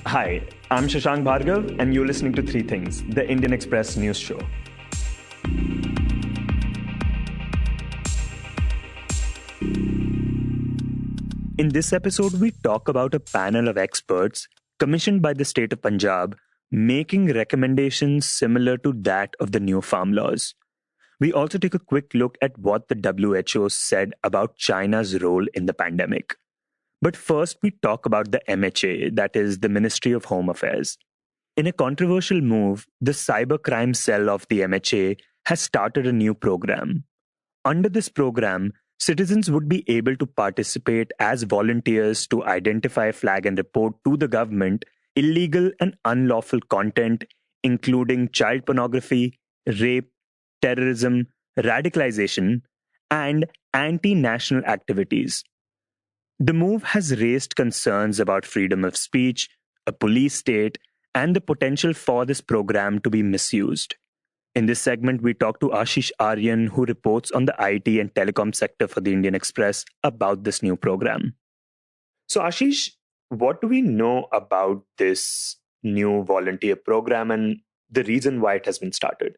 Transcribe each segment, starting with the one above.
Hi, I'm Shashank Bhargav, and you're listening to Three Things, the Indian Express news show. In this episode, we talk about a panel of experts commissioned by the state of Punjab making recommendations similar to that of the new farm laws. We also take a quick look at what the WHO said about China's role in the pandemic. But first, we talk about the MHA, that is, the Ministry of Home Affairs. In a controversial move, the cybercrime cell of the MHA has started a new program. Under this program, citizens would be able to participate as volunteers to identify, flag, and report to the government illegal and unlawful content, including child pornography, rape, terrorism, radicalization, and anti national activities. The move has raised concerns about freedom of speech, a police state, and the potential for this program to be misused. In this segment, we talk to Ashish Aryan, who reports on the IT and telecom sector for the Indian Express, about this new program. So, Ashish, what do we know about this new volunteer program and the reason why it has been started?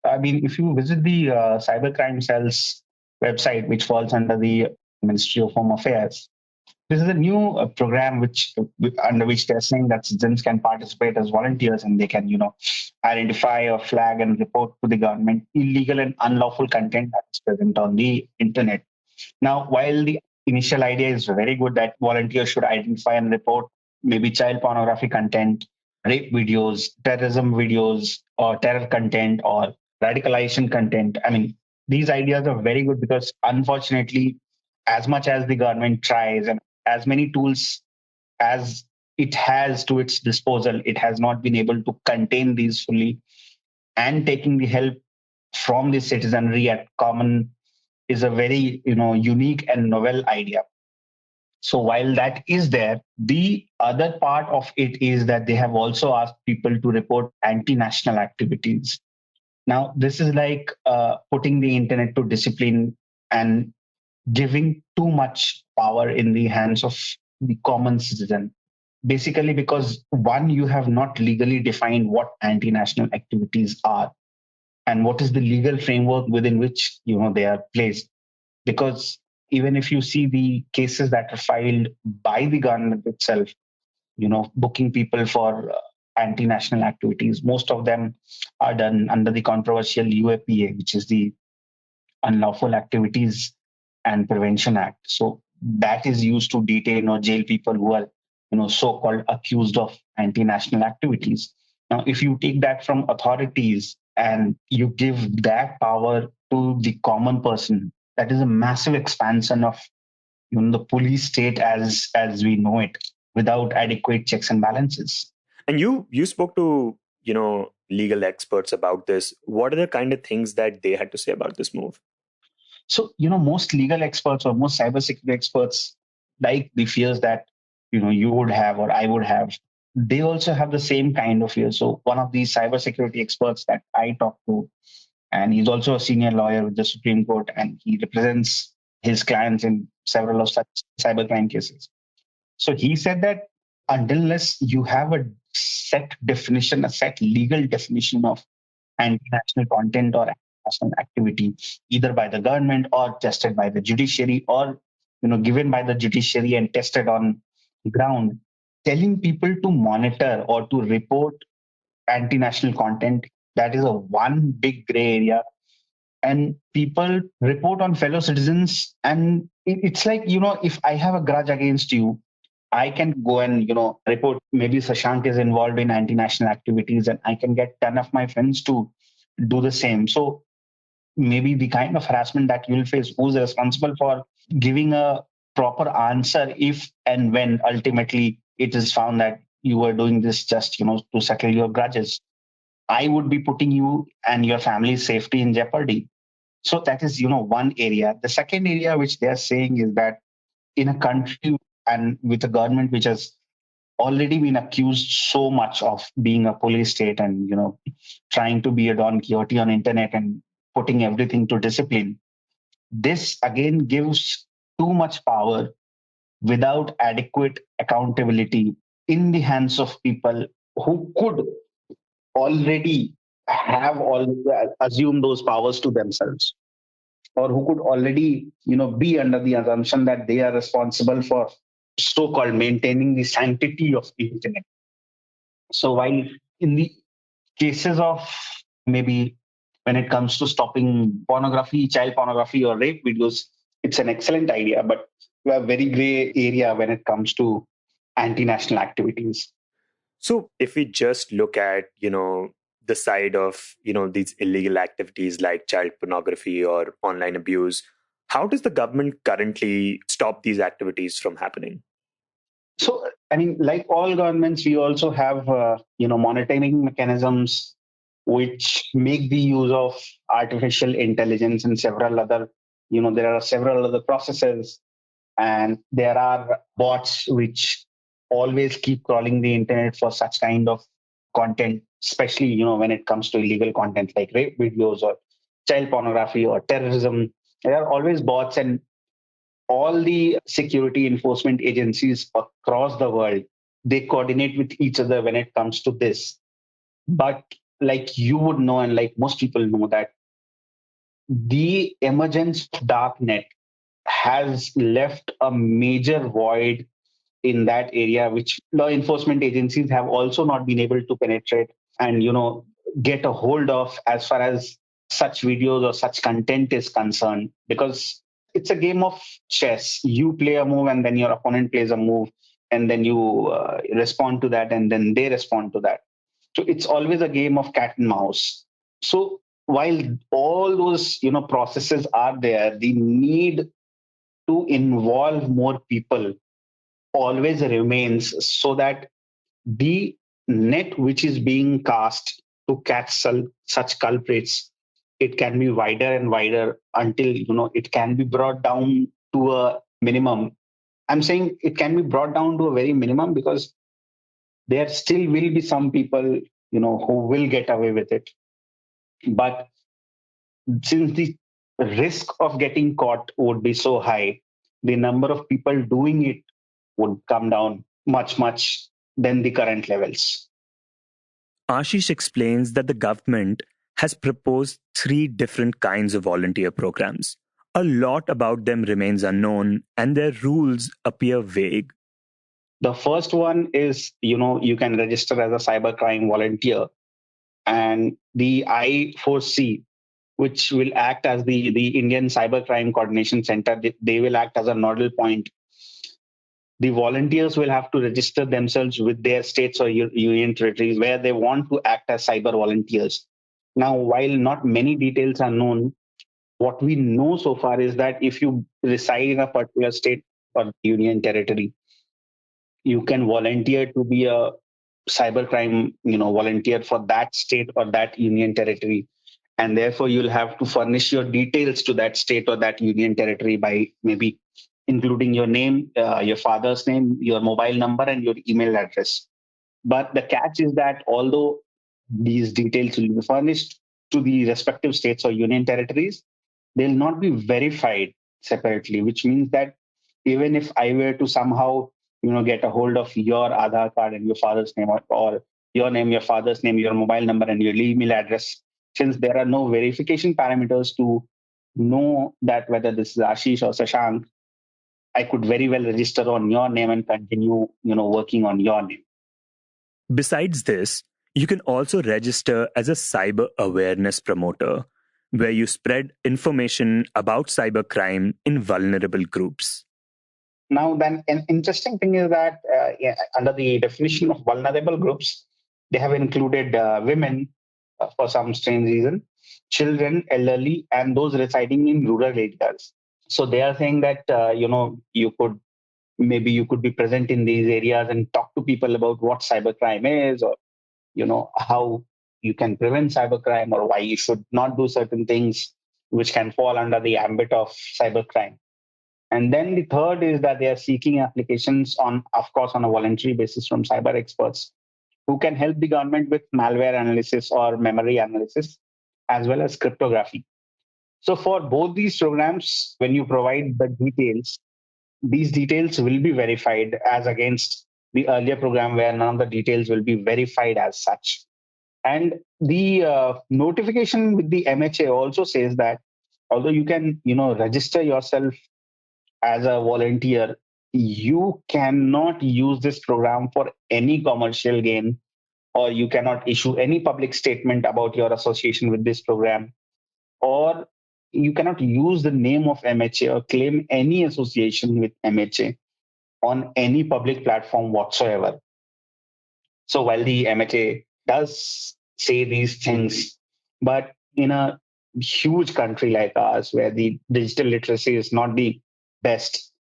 I mean, if you visit the Cybercrime Cell's website, which falls under the Ministry of Home Affairs, this is a new program under which they're saying that citizens can participate as volunteers and they can, identify or flag and report to the government illegal and unlawful content that is present on the internet. Now, while the initial idea is very good that volunteers should identify and report maybe child pornography content, rape videos, terrorism videos, or terror content, or radicalization content. I mean, these ideas are very good because unfortunately, as much as the government tries and as many tools as it has to its disposal, it has not been able to contain these fully. And taking the help from the citizenry at common is a very unique and novel idea. So while that is there, the other part of it is that they have also asked people to report anti-national activities. Now this is like putting the internet to discipline and giving too much power in the hands of the common citizen. Basically, because one, you have not legally defined what anti-national activities are and what is the legal framework within which they are placed. Because even if you see the cases that are filed by the government itself, booking people for anti-national activities, most of them are done under the controversial UAPA, which is the Unlawful Activities and Prevention Act. So that is used to detain or jail people who are, so-called accused of anti-national activities. Now, if you take that from authorities and you give that power to the common person, that is a massive expansion of the police state as we know it, without adequate checks and balances. And you spoke to, legal experts about this. What are the kind of things that they had to say about this move? So, most legal experts or most cybersecurity experts, like the fears that, you would have or I would have, they also have the same kind of fear. So one of these cybersecurity experts that I talked to, and he's also a senior lawyer with the Supreme Court, and he represents his clients in several of such cybercrime cases. So he said that unless you have a set definition, a set legal definition of anti-national content or anti-national activity, either by the government or tested by the judiciary, or given by the judiciary and tested on the ground, telling people to monitor or to report anti-national content, that is a one big gray area. And people report on fellow citizens, and it's like, if I have a grudge against you, I can go and report maybe Sashank is involved in anti-national activities, and I can get 10 of my friends to do the same. So maybe the kind of harassment that you'll face, who's responsible for giving a proper answer if and when ultimately it is found that you were doing this just to settle your grudges? I would be putting you and your family's safety in jeopardy. So that is one area. The second area which they are saying is that in a country and with a government which has already been accused so much of being a police state and trying to be a Don Quixote on internet and putting everything to discipline, this again gives too much power without adequate accountability in the hands of people who could already have all assume those powers to themselves, or who could already be under the assumption that they are responsible for so-called maintaining the sanctity of the internet. So while in the cases of maybe when it comes to stopping pornography, child pornography or rape videos, it's an excellent idea, but we have very gray area when it comes to anti-national activities. So if we just look at, the side of, these illegal activities like child pornography or online abuse, how does the government currently stop these activities from happening? So, I mean, like all governments, we also have, monitoring mechanisms which make the use of artificial intelligence and several other, there are several other processes, and there are bots which always keep crawling the internet for such kind of content, especially, when it comes to illegal content like rape videos or child pornography or terrorism. There are always bots, and all the security enforcement agencies across the world, they coordinate with each other when it comes to this. But like you would know, and like most people know, that the emergence of dark net has left a major void in that area, which law enforcement agencies have also not been able to penetrate and get a hold of, as far as such videos or such content is concerned. Because it's a game of chess. You play a move and then your opponent plays a move, and then you respond to that, and then they respond to that. So it's always a game of cat and mouse. So while all those processes are there, the need to involve more people always remains, so that the net which is being cast to catch such culprits, it can be wider and wider until it can be brought down to a minimum. I'm saying it can be brought down to a very minimum, because there still will be some people who will get away with it. But since the risk of getting caught would be so high, the number of people doing it would come down much than the current levels. Ashish explains that the government has proposed three different kinds of volunteer programs. A lot about them remains unknown, and their rules appear vague. The first one is, you can register as a cybercrime volunteer, and the I4C, which will act as the Indian Cybercrime Coordination Center, they will act as a nodal point. The volunteers will have to register themselves with their states or union territories where they want to act as cyber volunteers. Now, while not many details are known, what we know so far is that if you reside in a particular state or union territory, you can volunteer to be a cybercrime volunteer for that state or that union territory, and therefore you'll have to furnish your details to that state or that union territory by maybe including your name, your father's name, your mobile number, and your email address. But the catch is that although these details will be furnished to the respective states or union territories, they'll not be verified separately, which means that even if I were to somehow, get a hold of your Aadhaar card and your father's name, or your name, your father's name, your mobile number, and your email address, since there are no verification parameters to know that whether this is Ashish or Sashank, I could very well register on your name and continue, working on your name. Besides this, you can also register as a cyber awareness promoter, where you spread information about cybercrime in vulnerable groups. Now, then, an interesting thing is that under the definition of vulnerable groups, they have included women for some strange reason, children, elderly, and those residing in rural areas. So they are saying that you could be present in these areas and talk to people about what cybercrime is, or how you can prevent cybercrime, or why you should not do certain things which can fall under the ambit of cybercrime. And then the third is that they are seeking applications on, of course, on a voluntary basis from cyber experts who can help the government with malware analysis or memory analysis, as well as cryptography. So for both these programs, when you provide the details, these details will be verified as against the earlier program where none of the details will be verified as such. And the notification with the MHA also says that although you can, register yourself as a volunteer, you cannot use this program for any commercial gain, or you cannot issue any public statement about your association with this program, or you cannot use the name of MHA or claim any association with MHA on any public platform whatsoever. So while the MHA does say these things, but in a huge country like ours, where the digital literacy is not the best,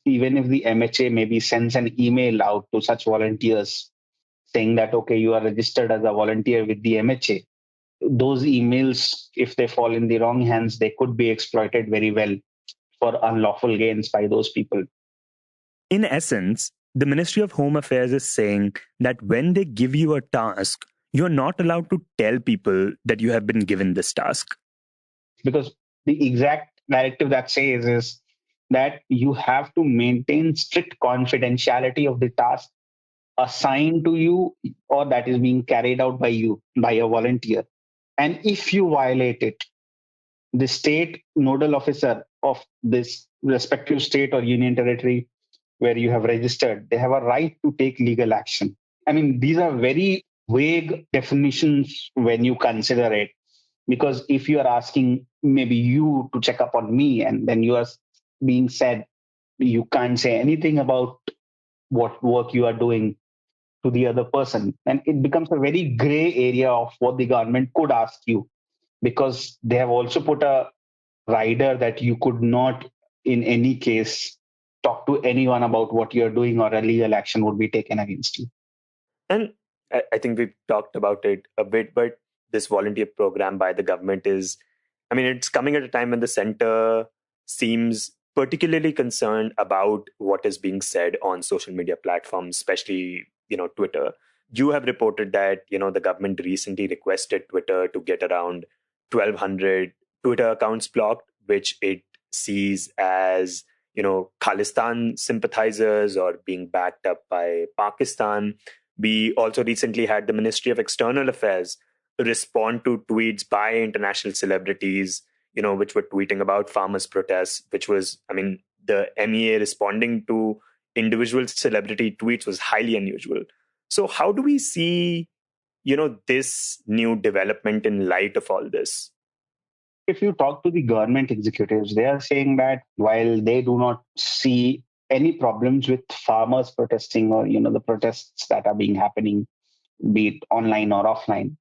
even if the MHA maybe sends an email out to such volunteers saying that, okay, you are registered as a volunteer with the MHA, those emails, if they fall in the wrong hands, they could be exploited very well for unlawful gains by those people. In essence, the Ministry of Home Affairs is saying that when they give you a task, you're not allowed to tell people that you have been given this task. Because the exact directive that says is that you have to maintain strict confidentiality of the task assigned to you or that is being carried out by you, by a volunteer. And if you violate it, the state nodal officer of this respective state or union territory where you have registered, they have a right to take legal action. I mean, these are very vague definitions when you consider it, because if you are asking maybe you to check up on me and then you are being said you can't say anything about what work you are doing to the other person, and it becomes a very gray area of what the government could ask you, because they have also put a rider that you could not in any case talk to anyone about what you're doing or a legal action would be taken against you. And I think we've talked about it a bit, but this volunteer program by the government is, I mean, it's coming at a time when the center seems particularly concerned about what is being said on social media platforms, especially, Twitter. You have reported that, the government recently requested Twitter to get around 1,200 Twitter accounts blocked, which it sees as, Khalistan sympathizers or being backed up by Pakistan. We also recently had the Ministry of External Affairs respond to tweets by international celebrities, which were tweeting about farmers' protests, which was, I mean, the MEA responding to individual celebrity tweets was highly unusual. So how do we see, this new development in light of all this? If you talk to the government executives, they are saying that while they do not see any problems with farmers protesting or the protests that are being happening, be it online or offline,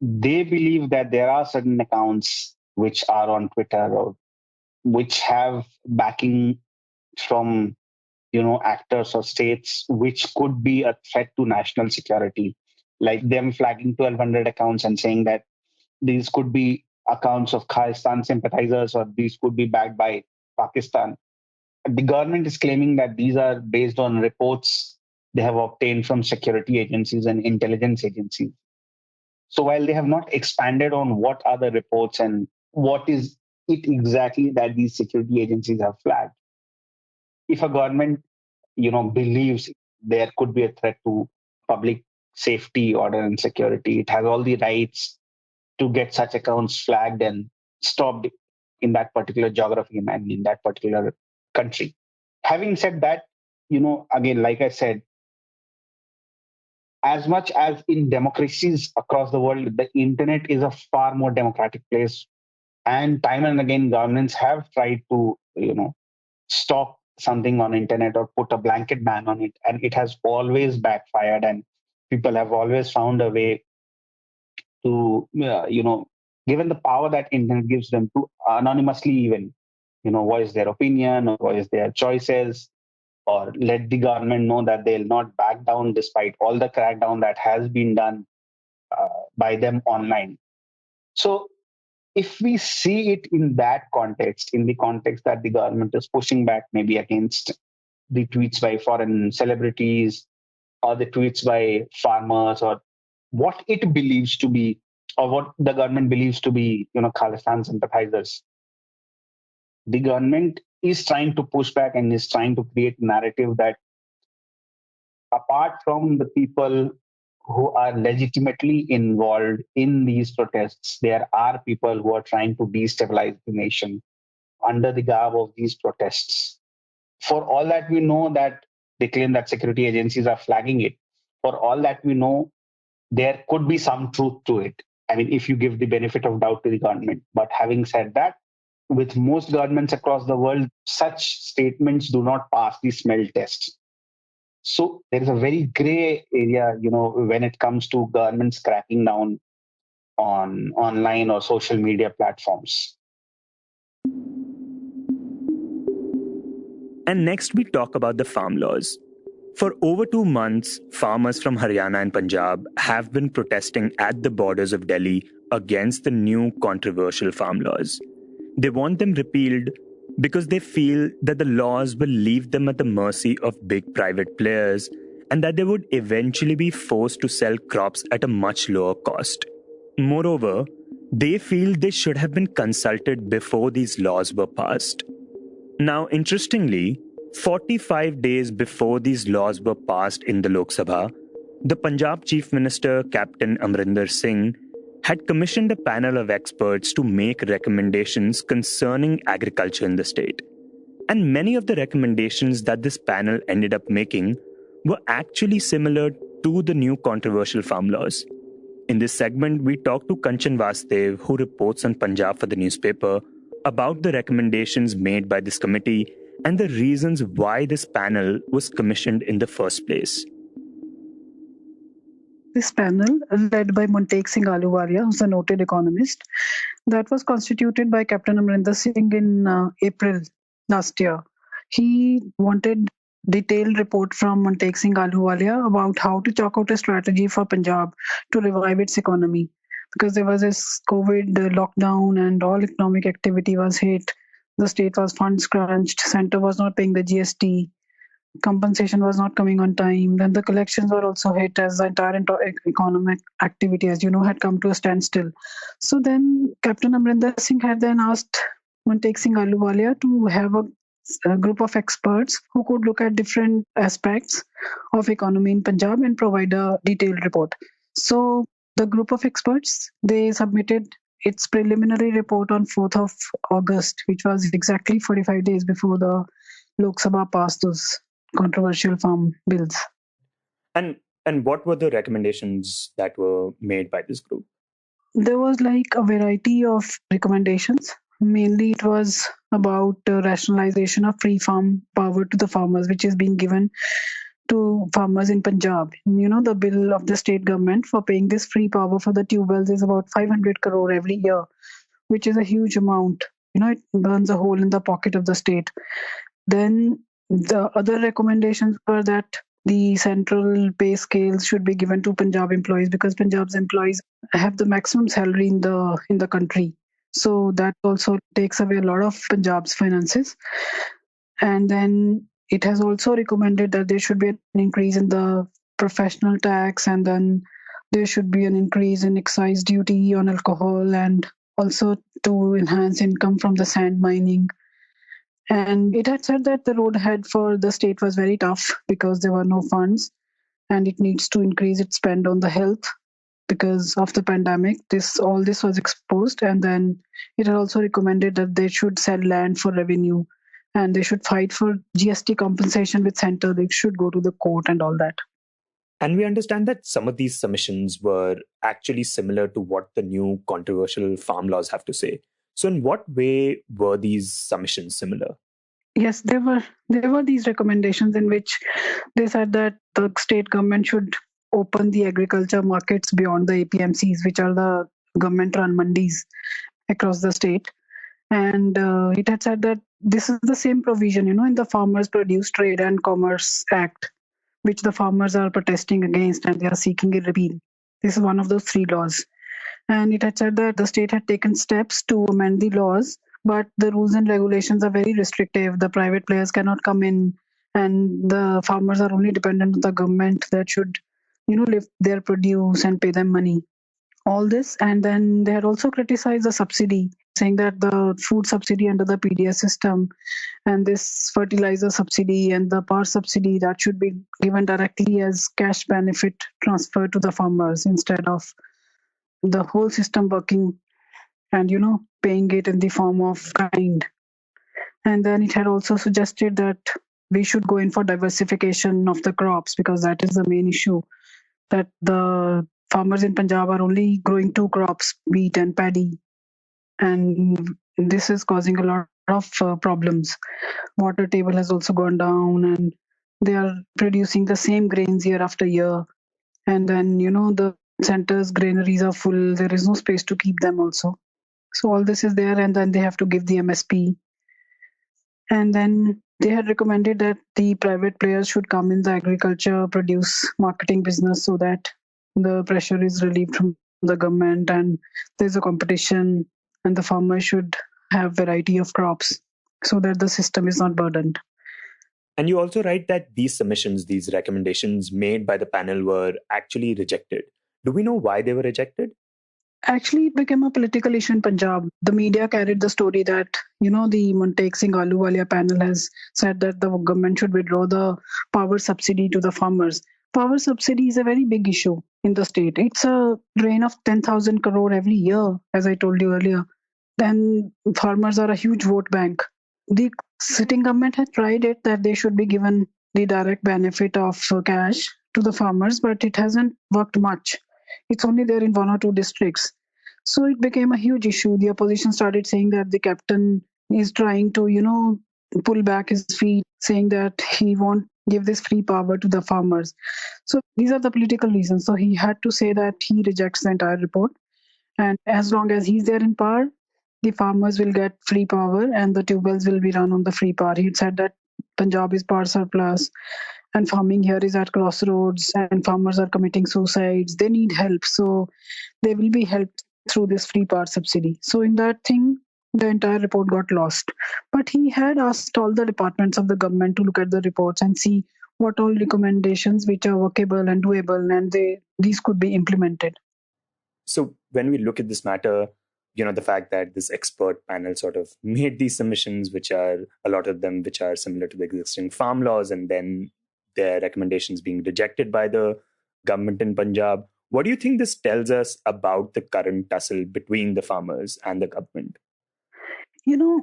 they believe that there are certain accounts which are on Twitter or which have backing from actors or states which could be a threat to national security, like them flagging 1,200 accounts and saying that these could be accounts of Khalistan sympathizers or these could be backed by Pakistan. The government is claiming that these are based on reports they have obtained from security agencies and intelligence agencies. So while they have not expanded on what are the reports and what is it exactly that these security agencies have flagged, if a government believes there could be a threat to public safety, order, and security, it has all the rights to get such accounts flagged and stopped in that particular geography and in that particular country. Having said that, again, like I said, as much as in democracies across the world, the internet is a far more democratic place. And time and again, governments have tried to, stop something on internet or put a blanket ban on it. And it has always backfired. And people have always found a way to, given the power that internet gives them to anonymously even, voice their opinion or voice their choices, or let the government know that they'll not back down despite all the crackdown that has been done by them online. So if we see it in that context, in the context that the government is pushing back maybe against the tweets by foreign celebrities or the tweets by farmers or what it believes to be or what the government believes to be, Khalistan sympathizers, the government is trying to push back and is trying to create a narrative that apart from the people who are legitimately involved in these protests, there are people who are trying to destabilize the nation under the garb of these protests. For all that we know that they claim that security agencies are flagging it, for all that we know, there could be some truth to it. I mean, if you give the benefit of doubt to the government. But having said that, with most governments across the world, such statements do not pass the smell test. So there is a very gray area, when it comes to governments cracking down on online or social media platforms. And next, we talk about the farm laws. For over 2 months, farmers from Haryana and Punjab have been protesting at the borders of Delhi against the new controversial farm laws. They want them repealed because they feel that the laws will leave them at the mercy of big private players and that they would eventually be forced to sell crops at a much lower cost. Moreover, they feel they should have been consulted before these laws were passed. Now, interestingly, 45 days before these laws were passed in the Lok Sabha, the Punjab Chief Minister, Captain Amrinder Singh, had commissioned a panel of experts to make recommendations concerning agriculture in the state. And many of the recommendations that this panel ended up making were actually similar to the new controversial farm laws. In this segment, we talk to Kanchan Vasudev, who reports on Punjab for the newspaper, about the recommendations made by this committee and the reasons why this panel was commissioned in the first place. This panel, led by Montek Singh Ahluwalia, who's a noted economist, that was constituted by Captain Amrinder Singh in April last year. He wanted detailed report from Montek Singh Ahluwalia about how to chalk out a strategy for Punjab to revive its economy. Because there was this COVID lockdown and all economic activity was hit. The state was funds crunched, center was not paying the GST, compensation was not coming on time. Then the collections were also hit as the entire economic activity, as you know, had come to a standstill. So then Captain Amrinder Singh had then asked Montek Singh Ahluwalia to have a group of experts who could look at different aspects of economy in Punjab and provide a detailed report. So the group of experts, they submitted its preliminary report on 4th of August, which was exactly 45 days before the Lok Sabha passed those controversial farm bills. And what were the recommendations that were made by this group? There was like a variety of recommendations. Mainly it was about rationalization of free farm power to the farmers, which is being given to farmers in Punjab. The bill of the state government for paying this free power for the tube wells is about 500 crore every year, which is a huge amount. It burns a hole in the pocket of the state. Then the other recommendations were that the central pay scales should be given to Punjab employees because Punjab's employees have the maximum salary in the country. So that also takes away a lot of Punjab's finances. And then it has also recommended that there should be an increase in the professional tax, and then there should be an increase in excise duty on alcohol, and also to enhance income from the sand mining. And it had said that the road ahead for the state was very tough because there were no funds, and it needs to increase its spend on the health because of the pandemic. All this was exposed, and then it had also recommended that they should sell land for revenue, and they should fight for GST compensation with center. They should go to the court and all that. And we understand that some of these submissions were actually similar to what the new controversial farm laws have to say. So in what way were these submissions similar? Yes, there were these recommendations in which they said that the state government should open the agriculture markets beyond the APMCs, which are the government-run mandis across the state. And it had said that this is the same provision, in the Farmers Produce Trade and Commerce Act, which the farmers are protesting against and they are seeking a repeal. This is one of those 3 laws. And it had said that the state had taken steps to amend the laws, but the rules and regulations are very restrictive. The private players cannot come in, and the farmers are only dependent on the government that should, lift their produce and pay them money. All this, and then they had also criticized the subsidy saying that the food subsidy under the PDS system and this fertilizer subsidy and the power subsidy that should be given directly as cash benefit transfer to the farmers instead of the whole system working and paying it in the form of kind. And then it had also suggested that we should go in for diversification of the crops because that is the main issue, that the farmers in Punjab are only growing two crops, wheat and paddy, and this is causing a lot of problems. Water table has also gone down and they are producing the same grains year after year, and then the centers granaries are full, there is no space to keep them also. So all this is there, and then they have to give the MSP. And then they had recommended that the private players should come in the agriculture produce marketing business so that the pressure is relieved from the government and there's a competition, and the farmers should have variety of crops so that the system is not burdened. And you also write that these submissions, these recommendations made by the panel were actually rejected. Do we know why they were rejected? Actually, it became a political issue in Punjab. The media carried the story that, the Montek Singh Ahluwalia panel has said that the government should withdraw the power subsidy to the farmers. Power subsidy is a very big issue in the state. It's a drain of 10,000 crore every year, as I told you earlier. Then farmers are a huge vote bank. The sitting government has tried it that they should be given the direct benefit of cash to the farmers, but it hasn't worked much. It's only there in one or two districts. So it became a huge issue. The opposition started saying that the captain is trying to, pull back his feet, saying that he won't give this free power to the farmers. So these are the political reasons. So he had to say that he rejects the entire report. And as long as he's there in power, the farmers will get free power and the tube wells will be run on the free power. He said that Punjab is power surplus and farming here is at crossroads and farmers are committing suicides. They need help. So they will be helped through this free power subsidy. So in that thing, the entire report got lost. But he had asked all the departments of the government to look at the reports and see what all recommendations which are workable and doable, and these could be implemented. So when we look at this matter, the fact that this expert panel sort of made these submissions, which are a lot of them which are similar to the existing farm laws, and then their recommendations being rejected by the government in Punjab. What do you think this tells us about the current tussle between the farmers and the government?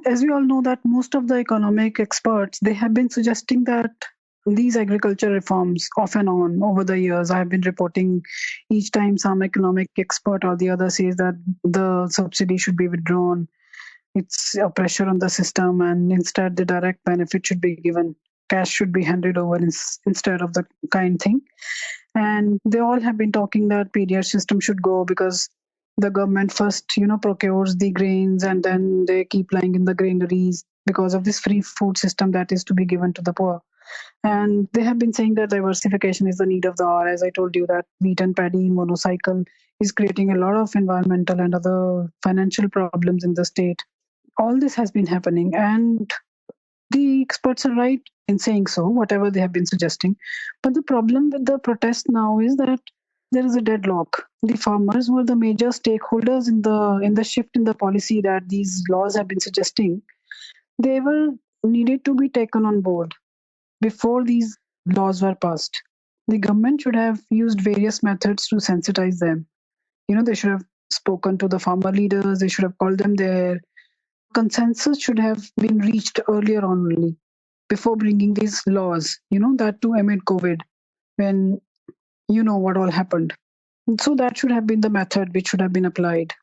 As we all know that most of the economic experts, they have been suggesting that these agriculture reforms off and on over the years, I have been reporting each time some economic expert or the other says that the subsidy should be withdrawn. It's a pressure on the system and instead the direct benefit should be given. Cash should be handed over instead of the kind thing. And they all have been talking that PDS system should go because the government first, procures the grains and then they keep lying in the granaries because of this free food system that is to be given to the poor. And they have been saying that diversification is the need of the hour. As I told you, that wheat and paddy monocycle is creating a lot of environmental and other financial problems in the state. All this has been happening, and the experts are right in saying so, whatever they have been suggesting. But the problem with the protest now is that there is a deadlock. The farmers were the major stakeholders in the shift in the policy that these laws have been suggesting. They were needed to be taken on board before these laws were passed. The government should have used various methods to sensitize them. They should have spoken to the farmer leaders, they should have called them there. Consensus should have been reached earlier on only, before bringing these laws, that too amid COVID, when what all happened. So that should have been the method which should have been applied.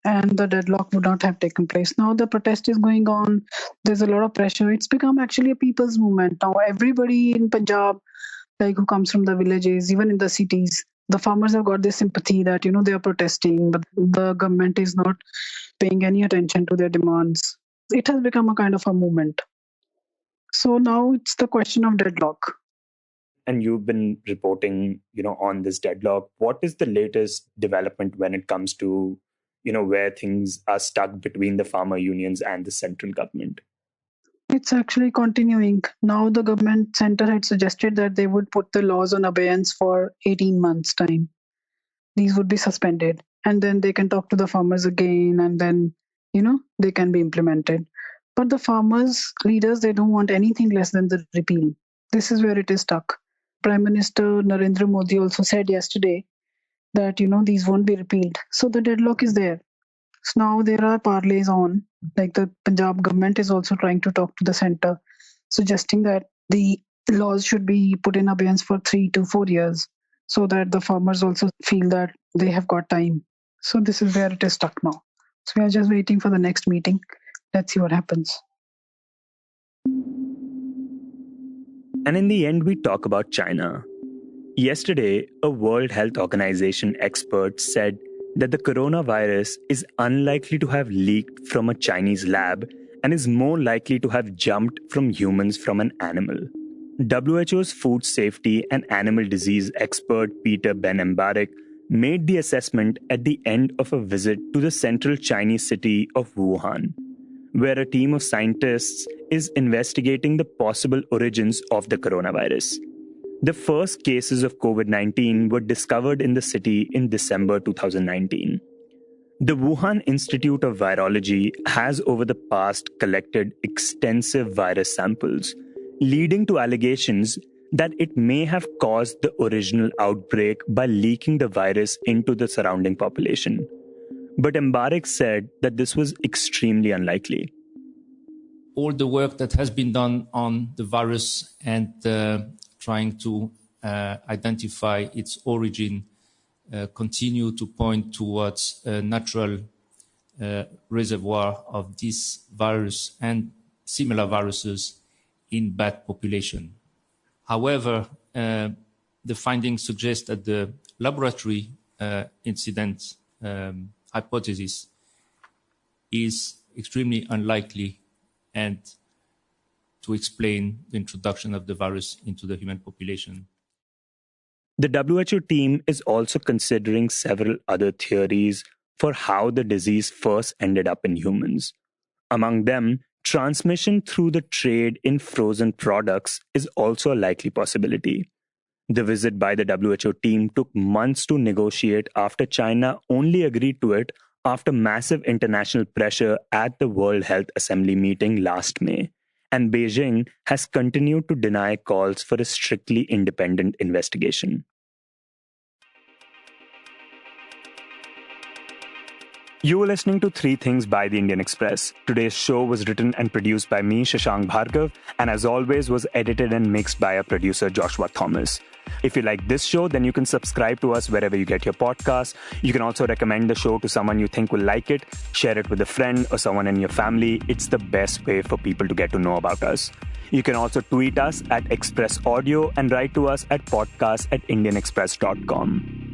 And the deadlock would not have taken place. Now the protest is going on. There's a lot of pressure. It's become actually a people's movement. Now everybody in Punjab, who comes from the villages, even in the cities, the farmers have got this sympathy that, they are protesting, but the government is not paying any attention to their demands. It has become a kind of a movement. So now it's the question of deadlock. And you've been reporting, on this deadlock. What is the latest development when it comes to, where things are stuck between the farmer unions and the central government? It's actually continuing. Now the government center had suggested that they would put the laws on abeyance for 18 months' time. These would be suspended. and then they can talk to the farmers again, and then, they can be implemented. But the farmers, leaders, they don't want anything less than the repeal. This is where it is stuck. Prime Minister Narendra Modi also said yesterday that, these won't be repealed. So the deadlock is there. So now there are parlays on, like the Punjab government is also trying to talk to the center, suggesting that the laws should be put in abeyance for 3 to 4 years so that the farmers also feel that they have got time. So this is where it is stuck now. So we are just waiting for the next meeting. Let's see what happens. And in the end, we talk about China. Yesterday, a World Health Organization expert said that the coronavirus is unlikely to have leaked from a Chinese lab and is more likely to have jumped from humans from an animal. WHO's food safety and animal disease expert Peter Ben-Embarek made the assessment at the end of a visit to the central Chinese city of Wuhan, where a team of scientists is investigating the possible origins of the coronavirus. The first cases of COVID-19 were discovered in the city in December 2019. The Wuhan Institute of Virology has over the past collected extensive virus samples, leading to allegations that it may have caused the original outbreak by leaking the virus into the surrounding population. But Embarek said that this was extremely unlikely. All the work that has been done on the virus and trying to identify its origin continue to point towards a natural reservoir of this virus and similar viruses in bat population. However, the findings suggest that the laboratory incident hypothesis is extremely unlikely and to explain the introduction of the virus into the human population. The WHO team is also considering several other theories for how the disease first ended up in humans. Among them, transmission through the trade in frozen products is also a likely possibility. The visit by the WHO team took months to negotiate after China only agreed to it after massive international pressure at the World Health Assembly meeting last May. And Beijing has continued to deny calls for a strictly independent investigation. You were listening to Three Things by The Indian Express. Today's show was written and produced by me, Shashank Bhargav, and as always was edited and mixed by our producer, Joshua Thomas. If you like this show, then you can subscribe to us wherever you get your podcasts. You can also recommend the show to someone you think will like it, share it with a friend or someone in your family. It's the best way for people to get to know about us. You can also tweet us at Express Audio and write to us at podcast@indianexpress.com.